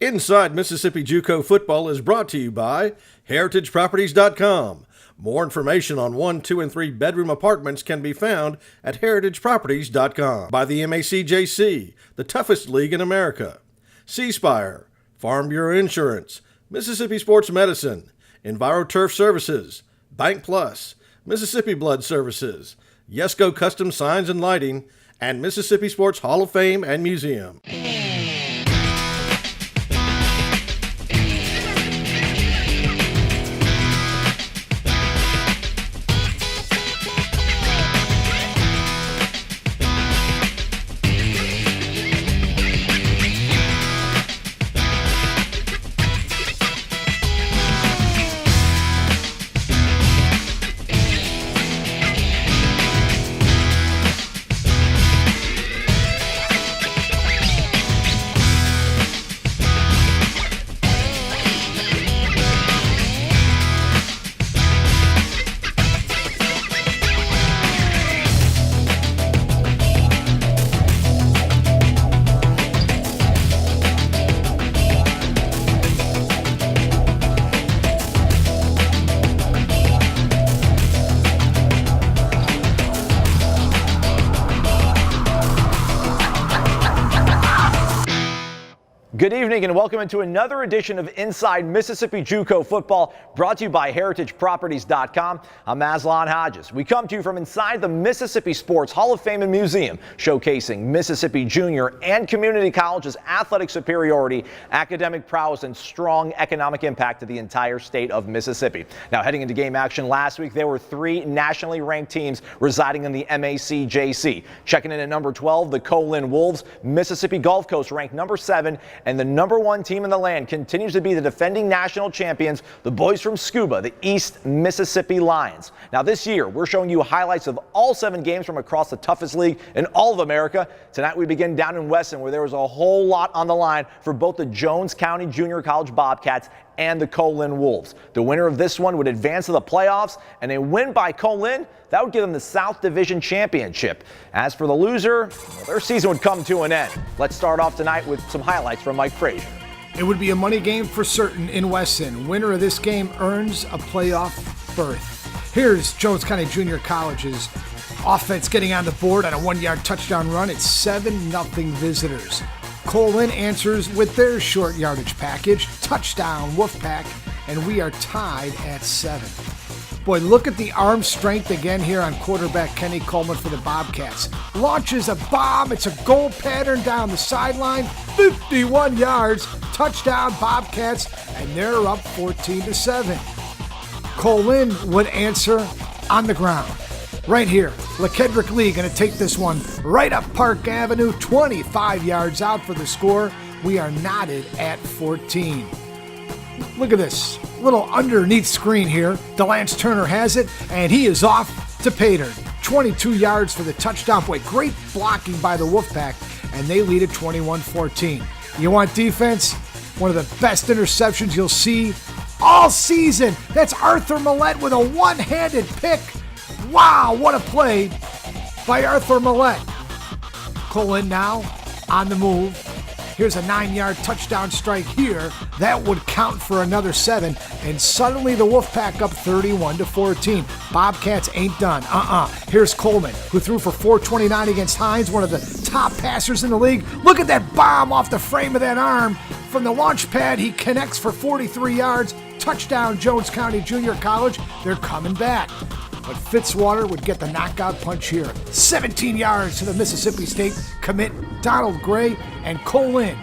Inside Mississippi JUCO Football is brought to you by HeritageProperties.com. More information on 1, 2, and 3 bedroom apartments can be found at HeritageProperties.com. By the MACJC, the toughest league in America. C-Spire, Farm Bureau Insurance, Mississippi Sports Medicine, EnviroTurf Services, Bank Plus, Mississippi Blood Services, Yesco Custom Signs and Lighting, and Mississippi Sports Hall of Fame and Museum. Good evening and welcome into another edition of Inside Mississippi JUCO Football, brought to you by HeritageProperties.com. I'm Aslan Hodges. We come to you from inside the Mississippi Sports Hall of Fame and Museum, showcasing Mississippi Junior and Community College's athletic superiority, academic prowess, and strong economic impact to the entire state of Mississippi. Now, heading into game action last week, there were 3 nationally ranked teams residing in the MACJC. Checking in at number 12, the Colin Wolves. Mississippi Gulf Coast ranked number 7, and the number 1 team in the land continues to be the defending national champions, the boys from Scuba, the East Mississippi Lions. Now this year, we're showing you highlights of all 7 games from across the toughest league in all of America. Tonight we begin down in Weston, where there was a whole lot on the line for both the Jones County Junior College Bobcats and the Colin Wolves. The winner of this one would advance to the playoffs, and a win by Colin, that would give them the South Division Championship. As for the loser, well, their season would come to an end. Let's start off tonight with some highlights from Mike Frazier. It would be a money game for certain in Weston. Winner of this game earns a playoff berth. Here's Jones County Junior College's offense getting on the board on a 1-yard touchdown run. It's 7-0 visitors. Colin answers with their short yardage package, touchdown Wolfpack, and we are tied at 7. Boy, look at the arm strength again here on quarterback Kenny Coleman for the Bobcats. Launches a bomb. It's a goal pattern down the sideline. 51 yards. Touchdown Bobcats, and they're up 14-7. Colin would answer on the ground. Right here, LeKendrick Lee going to take this one right up Park Avenue, 25 yards out for the score. We are knotted at 14. Look at this. Little underneath screen here. DeLance Turner has it, and he is off to Pater. 22 yards for the touchdown. Boy, great blocking by the Wolfpack, and they lead at 21-14. You want defense? One of the best interceptions you'll see all season. That's Arthur Millette with a one-handed pick. Wow, what a play by Arthur Millette. Colin now on the move. Here's a 9-yard touchdown strike here. That would count for another 7. And suddenly the Wolfpack up 31-14. Bobcats ain't done. Here's Coleman, who threw for 429 against Hines, one of the top passers in the league. Look at that bomb off the frame of that arm. From the launch pad, he connects for 43 yards. Touchdown, Jones County Junior College. They're coming back. But Fitzwater would get the knockout punch here. 17 yards to the Mississippi State commit Donald Gray, and Colin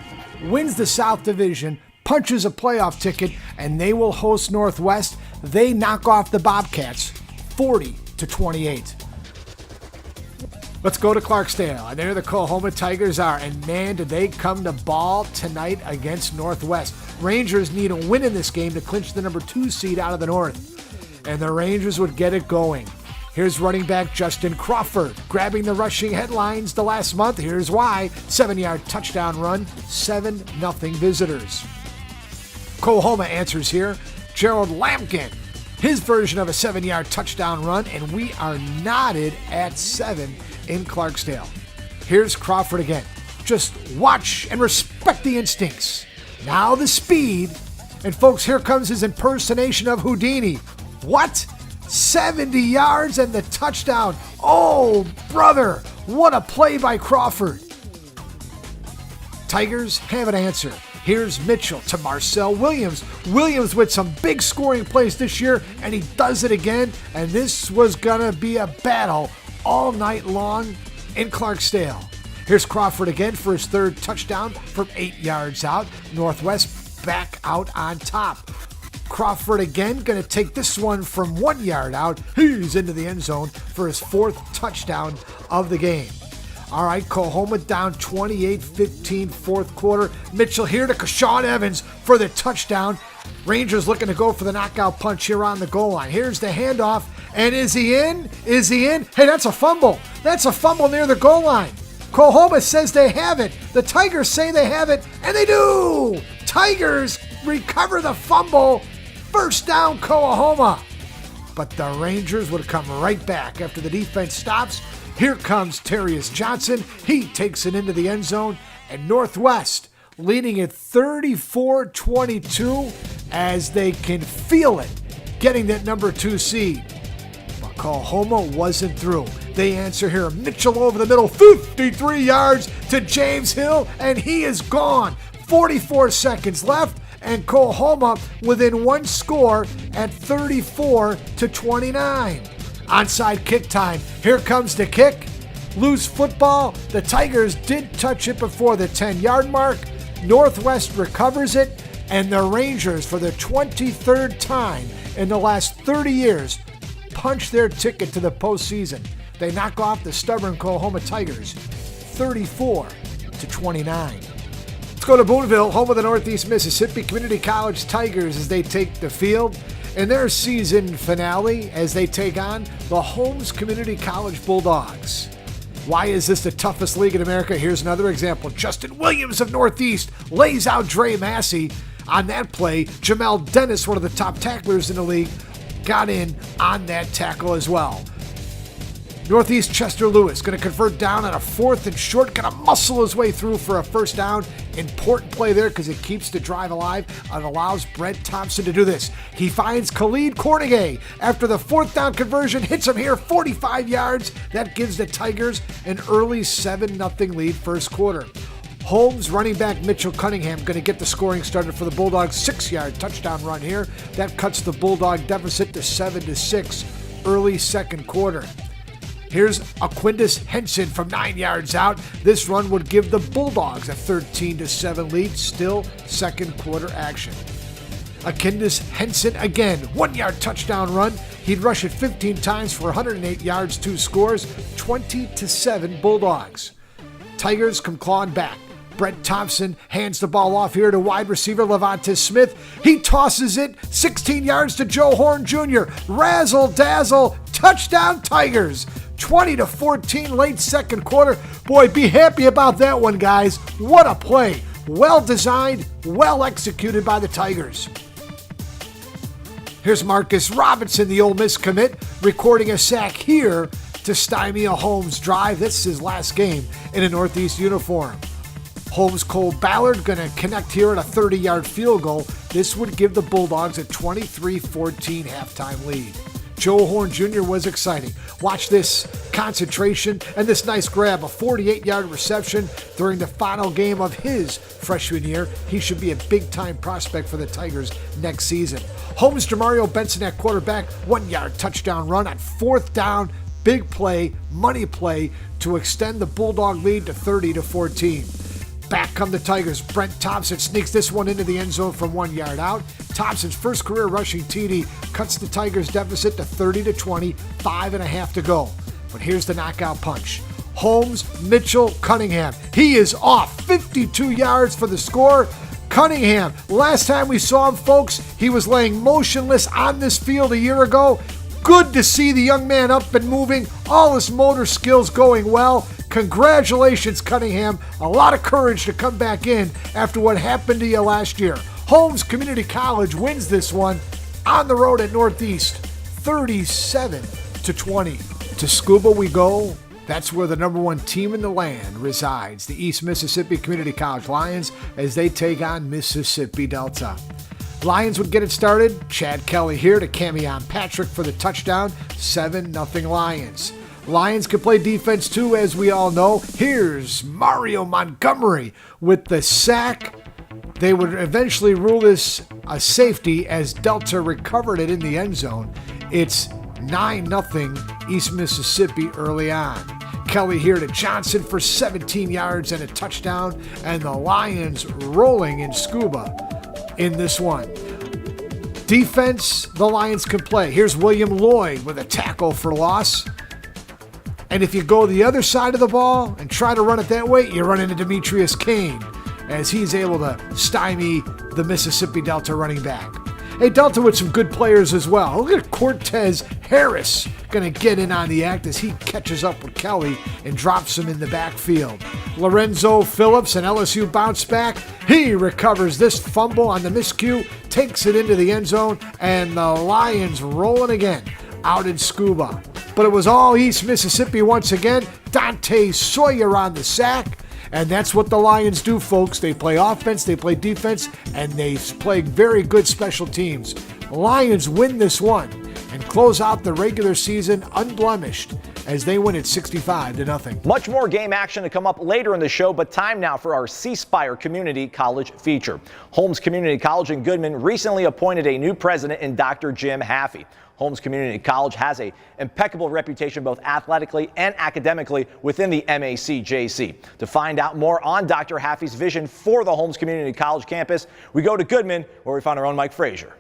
wins the South Division, punches a playoff ticket, and they will host Northwest. They knock off the Bobcats 40-28. Let's go to Clarksdale, and there the Coahoma Tigers are, and man, did they come to ball tonight against Northwest. Rangers need a win in this game to clinch the number 2 seed out of the North. And the Rangers would get it going. Here's running back Justin Crawford grabbing the rushing headlines the last month. Here's why. 7-yard touchdown run, 7-0 visitors. Coahoma answers here. Gerald Lampkin, his version of a 7-yard touchdown run, and we are knotted at 7 in Clarksdale. Here's Crawford again. Just watch and respect the instincts. Now the speed. And folks, here comes his impersonation of Houdini. What? 70 yards and the touchdown. Oh, brother. What a play by Crawford. Tigers have an answer. Here's Mitchell to Marcel Williams. Williams with some big scoring plays this year, and he does it again. And this was going to be a battle all night long in Clarksdale. Here's Crawford again for his third touchdown from 8 yards out. Northwest back out on top. Crawford again going to take this one from 1 yard out. He's into the end zone for his fourth touchdown of the game. All right, Coahoma down 28-15 fourth quarter. Mitchell here to Kashawn Evans for the touchdown. Rangers looking to go for the knockout punch here on the goal line. Here's the handoff, and is he in? Is he in? Hey, that's a fumble. That's a fumble near the goal line. Coahoma says they have it. The Tigers say they have it, and they do. Tigers recover the fumble. First down, Coahoma. But the Rangers would come right back after the defense stops. Here comes Terrius Johnson. He takes it into the end zone, and Northwest leading at 34-22 as they can feel it, getting that number 2 seed. But Coahoma wasn't through. They answer here. Mitchell over the middle, 53 yards to James Hill, and he is gone. 44 seconds left, and Coahoma within one score at 34-29. Onside kick time. Here comes the kick. Loose football. The Tigers did touch it before the 10-yard mark. Northwest recovers it, and the Rangers, for the 23rd time in the last 30 years, punch their ticket to the postseason. They knock off the stubborn Coahoma Tigers, 34-29. Let's go to Boonville, home of the Northeast Mississippi Community College Tigers, as they take the field in their season finale as they take on the Holmes Community College Bulldogs. Why is this the toughest league in America? Here's another example. Justin Williams of Northeast lays out Dre Massey. On that play, Jamel Dennis, one of the top tacklers in the league, got in on that tackle as well. Northeast Chester Lewis going to convert down on a 4th and short, going to muscle his way through for a first down. Important play there because it keeps the drive alive and allows Brent Thompson to do this. He finds Khalid Cornegay after the 4th down conversion, hits him here, 45 yards. That gives the Tigers an early 7-0 lead first quarter. Holmes running back Mitchell Cunningham going to get the scoring started for the Bulldogs. 6-yard touchdown run here. That cuts the Bulldog deficit to 7-6 early second quarter. Here's Aquindus Henson from 9 yards out. This run would give the Bulldogs a 13-7 lead. Still second quarter action. Aquindus Henson again, 1-yard touchdown run. He'd rush it 15 times for 108 yards, 2 scores, 20-7 Bulldogs. Tigers come clawing back. Brent Thompson hands the ball off here to wide receiver Levante Smith. He tosses it 16 yards to Joe Horn Jr. Razzle dazzle, touchdown Tigers. 20-14 late second quarter. Boy, be happy about that one, guys. What a play. Well designed, well executed by the Tigers. Here's Marcus Robinson, the Ole Miss commit, recording a sack here to stymie a Holmes drive. This is his last game in a Northeast uniform. Holmes Cole Ballard going to connect here at a 30-yard field goal. This would give the Bulldogs a 23-14 halftime lead. Joe Horn Jr. was exciting. Watch this concentration and this nice grab, a 48-yard reception during the final game of his freshman year. He should be a big-time prospect for the Tigers next season. Holmes Jamario Benson at quarterback, 1-yard touchdown run on 4th down. Big play, money play to extend the Bulldog lead to 30-14. Back come the Tigers. Brent Thompson sneaks this one into the end zone from 1 yard out. Thompson's first career rushing TD cuts the Tigers' deficit to 30-20, 5.5 to go. But here's the knockout punch. Holmes, Mitchell, Cunningham. He is off, 52 yards for the score. Cunningham, last time we saw him, folks, he was laying motionless on this field a year ago. Good to see the young man up and moving, all his motor skills going well. Congratulations, Cunningham. A lot of courage to come back in after what happened to you last year. Holmes Community College wins this one on the road at Northeast, 37-20. To Scuba we go, That's where the number one team in the land resides, the East Mississippi Community College Lions, as they take on Mississippi Delta. Lions would get it started. Chad Kelly here to Camion Patrick for the touchdown. 7-0 Lions. Lions can play defense too, as we all know. Here's Mario Montgomery with the sack. They would eventually rule this a safety as Delta recovered it in the end zone. It's 9-0 East Mississippi early on. Kelly here to Johnson for 17 yards and a touchdown, and the Lions rolling in scuba in this one. Defense, the Lions can play. Here's William Lloyd with a tackle for loss. And if you go the other side of the ball and try to run it that way, you run into Demetrius Kane as he's able to stymie the Mississippi Delta running back. Hey, Delta with some good players as well. Look at Cortez Harris going to get in on the act as he catches up with Kelly and drops him in the backfield. Lorenzo Phillips and LSU bounce back. He recovers this fumble on the miscue, takes it into the end zone, and the Lions rolling again out in scuba. But it was all East Mississippi once again. Dante Sawyer on the sack. And that's what the Lions do, folks. They play offense, they play defense, and they play very good special teams. Lions win this one and close out the regular season unblemished as they win it 65-0. Much more game action to come up later in the show, but time now for our C Spire Community College feature. Holmes Community College in Goodman recently appointed a new president in Dr. Jim Haffey. Holmes Community College has an impeccable reputation both athletically and academically within the MACJC. To find out more on Dr. Haffey's vision for the Holmes Community College campus, we go to Goodman, where we find our own Mike Frazier.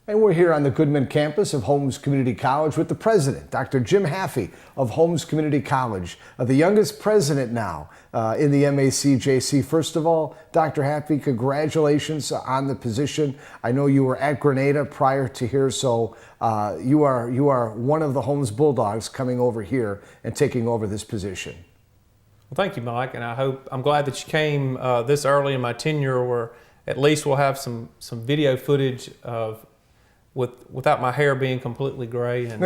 And we're here on the Goodman campus of Holmes Community College with the president, Dr. Jim Haffey of Holmes Community College, the youngest president now in the MACJC. First of all, Dr. Haffey, congratulations on the position. I know you were at Grenada prior to here, so you are one of the Holmes Bulldogs coming over here and taking over this position. Well, thank you, Mike, and I'm glad that you came this early in my tenure, where at least we'll have some video footage of without my hair being completely gray and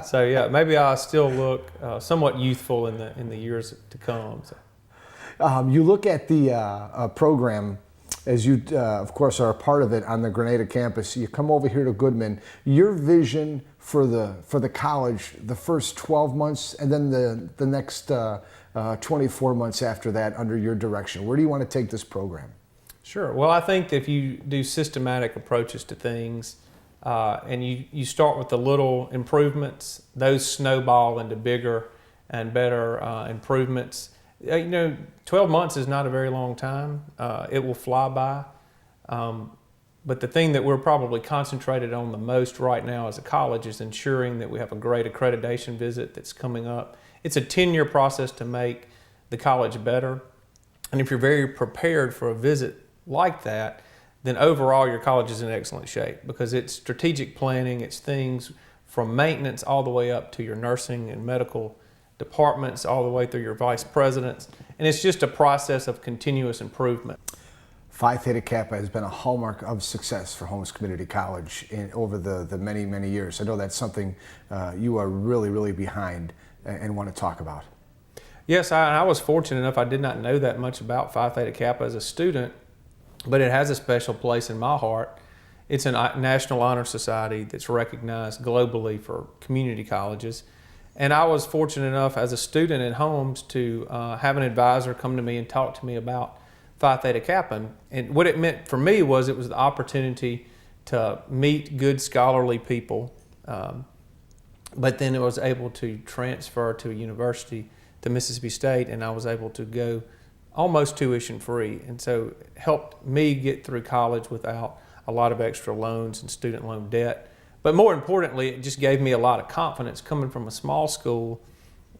so yeah, maybe I still look somewhat youthful in the years to come. So. You look at the program as you of course are a part of it on the Grenada campus. You come over here to Goodman. Your vision for the college, the first 12 months and then the next 24 months after that under your direction. Where do you want to take this program? Sure. Well, I think if you do systematic approaches to things and you start with the little improvements, those snowball into bigger and better improvements. 12 months is not a very long time. It will fly by. But the thing that we're probably concentrated on the most right now as a college is ensuring that we have a great accreditation visit that's coming up. It's a 10-year process to make the college better. And if you're very prepared for a visit like that, then overall your college is in excellent shape, because it's strategic planning, it's things from maintenance all the way up to your nursing and medical departments, all the way through your vice presidents, and it's just a process of continuous improvement. Phi Theta Kappa has been a hallmark of success for Holmes Community College over the many, many years. I know that's something you are really, really behind and want to talk about. Yes, I was fortunate enough. I did not know that much about Phi Theta Kappa as a student, but it has a special place in my heart. It's a National Honor Society that's recognized globally for community colleges. And I was fortunate enough as a student at Holmes to have an advisor come to me and talk to me about Phi Theta Kappa. And what it meant for me was it was the opportunity to meet good scholarly people, but then it was able to transfer to a university, to Mississippi State, and I was able to go almost tuition free, and so it helped me get through college without a lot of extra loans and student loan debt. But more importantly, it just gave me a lot of confidence coming from a small school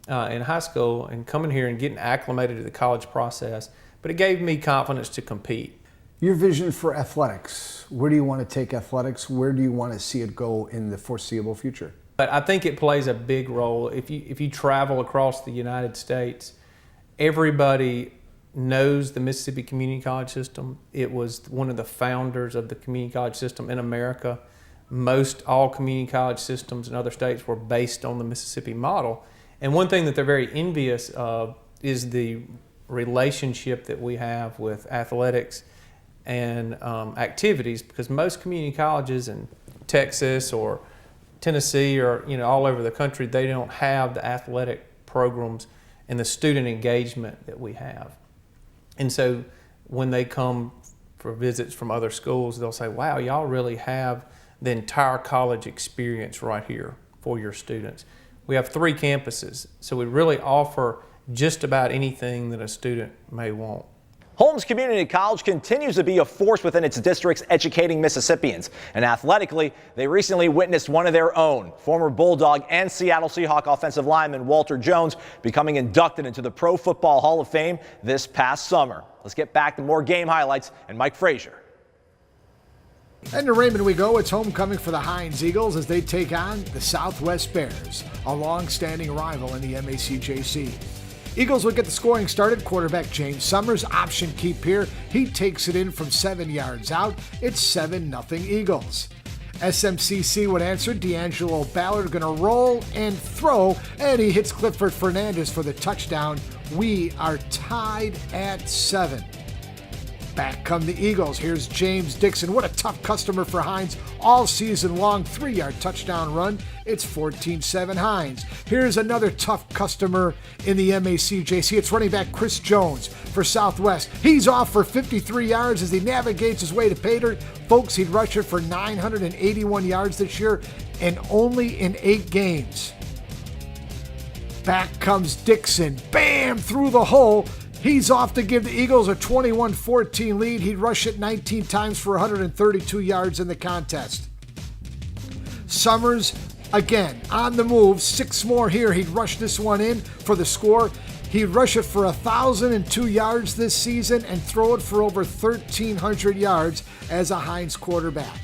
in high school and coming here and getting acclimated to the college process. But it gave me confidence to compete. Your vision for athletics, where do you want to take athletics? Where do you want to see it go in the foreseeable future? But I think it plays a big role. If you travel across the United States, everybody knows the Mississippi Community College system. It was one of the founders of the community college system in America. All community college systems in other states were based on the Mississippi model. And one thing that they're very envious of is the relationship that we have with athletics and activities, because most community colleges in Texas or Tennessee or all over the country, they don't have the athletic programs and the student engagement that we have. And so when they come for visits from other schools, they'll say, wow, y'all really have the entire college experience right here for your students. We have 3 campuses, so we really offer just about anything that a student may want. Holmes Community College continues to be a force within its districts educating Mississippians. And athletically, they recently witnessed one of their own, former Bulldog and Seattle Seahawk offensive lineman Walter Jones, becoming inducted into the Pro Football Hall of Fame this past summer. Let's get back to more game highlights and Mike Frazier. And to Raymond we go. It's homecoming for the Hines Eagles as they take on the Southwest Bears, a long-standing rival in the MACJC. Eagles will get the scoring started. Quarterback James Summers, option keep here. He takes it in from 7 yards out. It's 7-0 Eagles. SMCC would answer. D'Angelo Ballard going to roll and throw, and he hits Clifford Fernandez for the touchdown. We are tied at 7. Back come the Eagles. Here's James Dixon. What a tough customer for Hines all season long. 3-yard touchdown run. It's 14-7 Hines. Here's another tough customer in the MACJC. It's running back Chris Jones for Southwest. He's off for 53 yards as he navigates his way to Pater. Folks, he'd rush it for 981 yards this year and only in 8 games. Back comes Dixon. Bam! Through the hole. He's off to give the Eagles a 21-14 lead. He'd rush it 19 times for 132 yards in the contest. Summers, again, on the move. 6 more here. He'd rush this one in for the score. He'd rush it for 1,002 yards this season and throw it for over 1,300 yards as a Hines quarterback.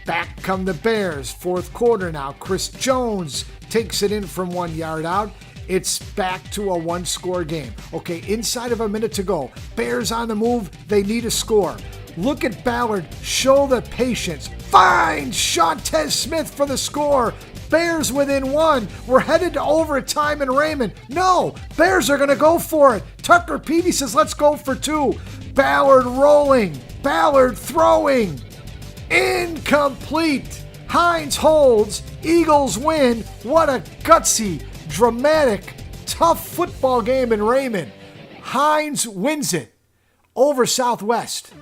Back come the Bears. 4th quarter now. Chris Jones takes it in from 1 yard out. It's back to a 1-score game. Okay, inside of a minute to go. Bears on the move. They need a score. Look at Ballard. Show the patience. Finds Shantez Smith for the score. Bears within 1. We're headed to overtime in Raymond. No, Bears are going to go for it. Tucker Peavy says, let's go for 2. Ballard rolling. Ballard throwing. Incomplete. Hines holds. Eagles win. What a gutsy, dramatic, tough football game in Raymond. Hines wins it over Southwest,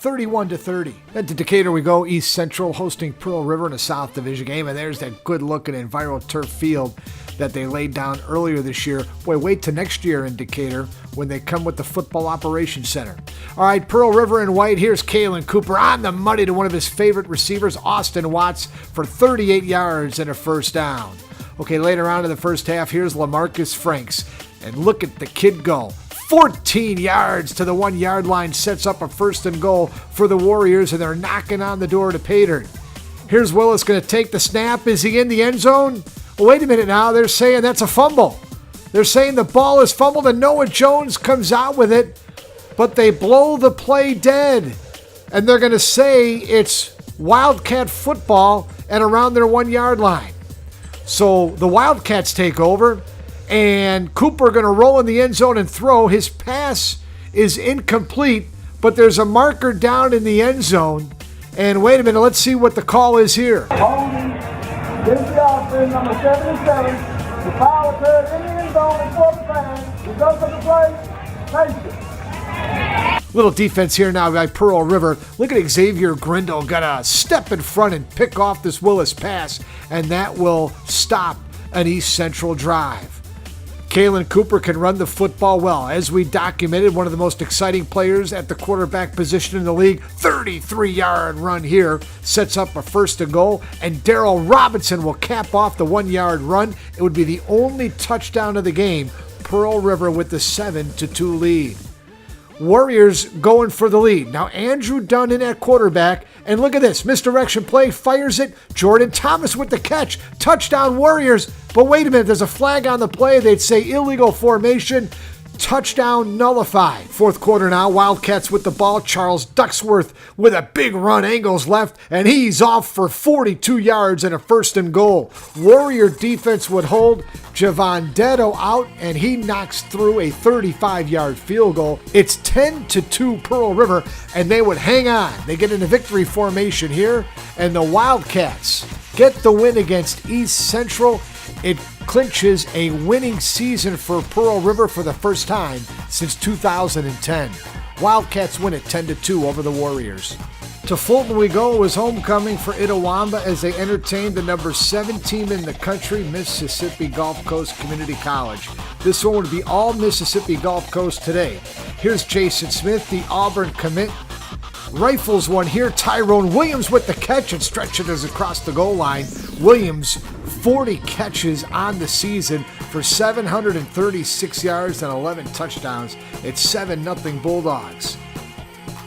31-30. Then to Decatur we go. East Central hosting Pearl River in a South Division game, and there's that good-looking Enviro turf field that they laid down earlier this year. Boy, wait till next year in Decatur when they come with the Football Operations Center. All right, Pearl River in white. Here's Kalen Cooper on the money to one of his favorite receivers, Austin Watts, for 38 yards and a first down. Okay, later on in the first half, here's LaMarcus Franks. And look at the kid go. 14 yards to the 1-yard line, sets up a 1st and goal for the Warriors, and they're knocking on the door to Pater. Here's Willis going to take the snap. Is he in the end zone? Well, wait a minute now. They're saying that's a fumble. They're saying the ball is fumbled, and Noah Jones comes out with it, but they blow the play dead. And they're going to say it's Wildcat football at around their 1-yard line. So the Wildcats take over, and Cooper going to roll in the end zone and throw. His pass is incomplete, but there's a marker down in the end zone. And wait a minute, let's see what the call is here. Holding, gives the offense, number 77. The foul occurred in the end zone and for the fans. Result of the play, Mason. Little defense here now by Pearl River. Look at Xavier Grindle. Got to step in front and pick off this Willis pass, and that will stop an East Central drive. Kalen Cooper can run the football well. As we documented, one of the most exciting players at the quarterback position in the league. 33-yard run here. Sets up a 1st and goal. And Darryl Robinson will cap off the 1-yard run. It would be the only touchdown of the game. Pearl River with the 7-2 lead. Warriors going for the lead. Now Andrew Dunn in at quarterback. And look at this. Misdirection play. Fires it. Jordan Thomas with the catch. Touchdown Warriors. But wait a minute. There's a flag on the play. They'd say illegal formation. Touchdown nullified. Fourth quarter now. Wildcats with the ball. Charles Ducksworth with a big run. Angles left, and he's off for 42 yards and a first and goal. Warrior defense would hold. Javon Detto out, and he knocks through a 35-yard field goal. It's 10-2 Pearl River, and they would hang on. They get in a victory formation here, and the Wildcats get the win against East Central. It clinches a winning season for Pearl River for the first time since 2010. Wildcats win it 10-2 over the Warriors. To Fulton we go. It was homecoming for Itawamba as they entertained the number 7 team in the country, Mississippi Gulf Coast Community College. This one would be all Mississippi Gulf Coast today. Here's Jason Smith, the Auburn commit. Rifles one here. Tyrone Williams with the catch and stretches it across the goal line. Williams, 40 catches on the season for 736 yards and 11 touchdowns. It's 7-0 Bulldogs.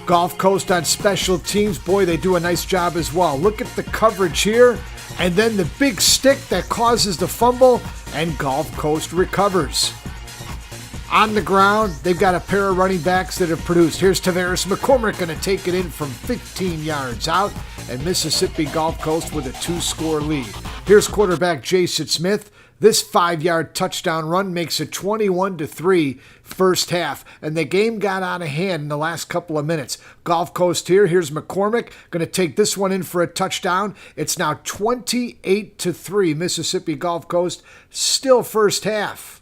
Gulf Coast on special teams, boy, they do a nice job as well. Look at the coverage here, and then the big stick that causes the fumble, and Gulf Coast recovers. On the ground, they've got a pair of running backs that have produced. Here's Tavares McCormick going to take it in from 15 yards out, and Mississippi Gulf Coast with a 2-score lead. Here's quarterback Jason Smith. This 5-yard touchdown run makes it 21-3 first half, and the game got out of hand in the last couple of minutes. Gulf Coast here. Here's McCormick going to take this one in for a touchdown. It's now 28-3 Mississippi Gulf Coast, still first half.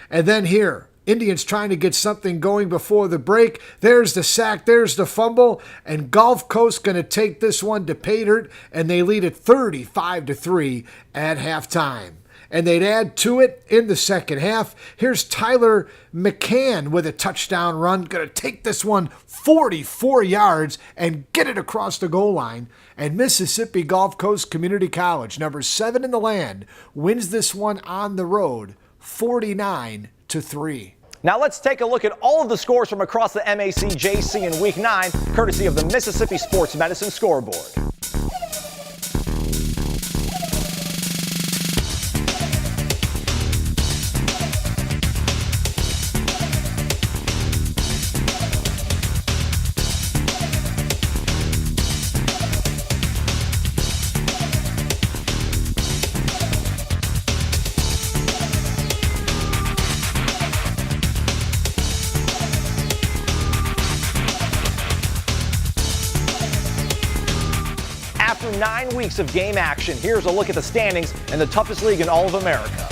And then here, Indians trying to get something going before the break. There's the sack, there's the fumble, and Gulf Coast going to take this one to pay dirt, and they lead it 35-3 at halftime. And they'd add to it in the second half. Here's Tyler McCann with a touchdown run. Going to take this one 44 yards and get it across the goal line. And Mississippi Gulf Coast Community College, number 7 in the land, wins this one on the road 49-3. Now let's take a look at all of the scores from across the MACJC in Week 9, courtesy of the Mississippi Sports Medicine Scoreboard. After 9 weeks of game action, here's a look at the standings in the toughest league in all of America.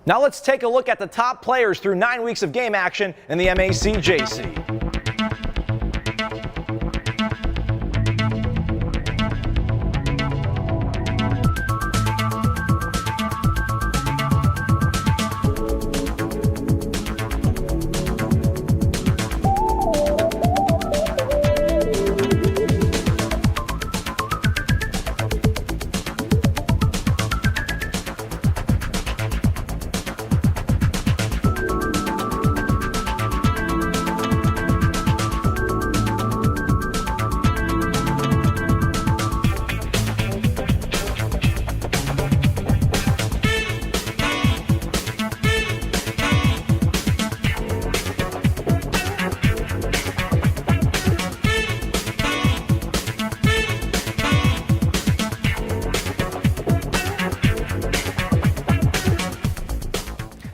Now let's take a look at the top players through 9 weeks of game action in the MACJC.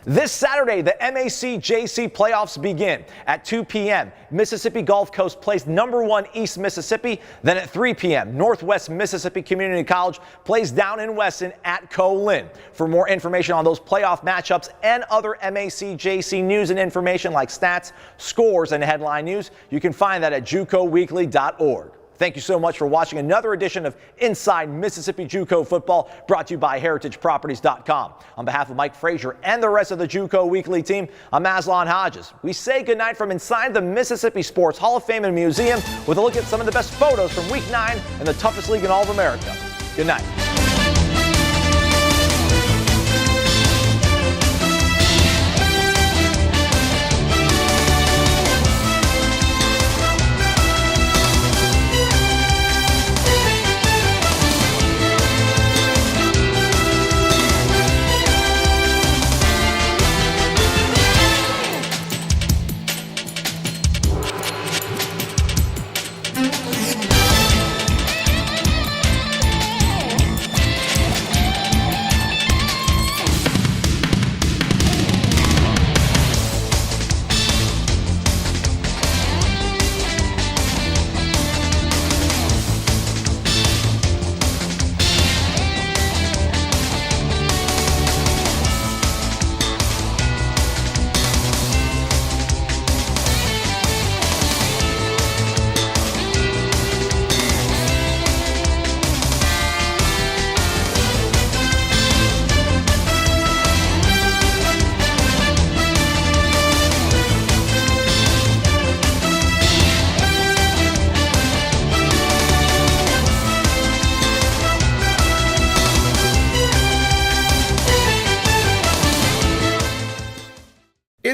This Saturday, the MACJC playoffs begin. At 2 p.m., Mississippi Gulf Coast plays number 1 East Mississippi. Then at 3 p.m., Northwest Mississippi Community College plays down in Weston at Co-Lin. For more information on those playoff matchups and other MACJC news and information like stats, scores, and headline news, you can find that at jucoweekly.org. Thank you so much for watching another edition of Inside Mississippi JUCO Football, brought to you by HeritageProperties.com. On behalf of Mike Frazier and the rest of the JUCO Weekly team, I'm Aslan Hodges. We say goodnight from inside the Mississippi Sports Hall of Fame and Museum with a look at some of the best photos from Week 9 and the toughest league in all of America. Good night.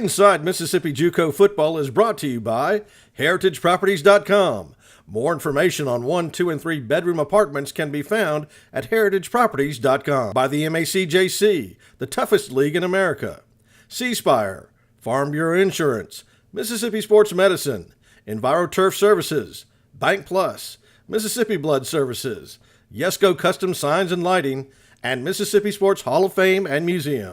Inside Mississippi JUCO Football is brought to you by HeritageProperties.com. More information on 1, 2, and 3 bedroom apartments can be found at HeritageProperties.com. By the MACJC, the toughest league in America. C-Spire, Farm Bureau Insurance, Mississippi Sports Medicine, EnviroTurf Services, Bank Plus, Mississippi Blood Services, Yesco Custom Signs and Lighting, and Mississippi Sports Hall of Fame and Museum.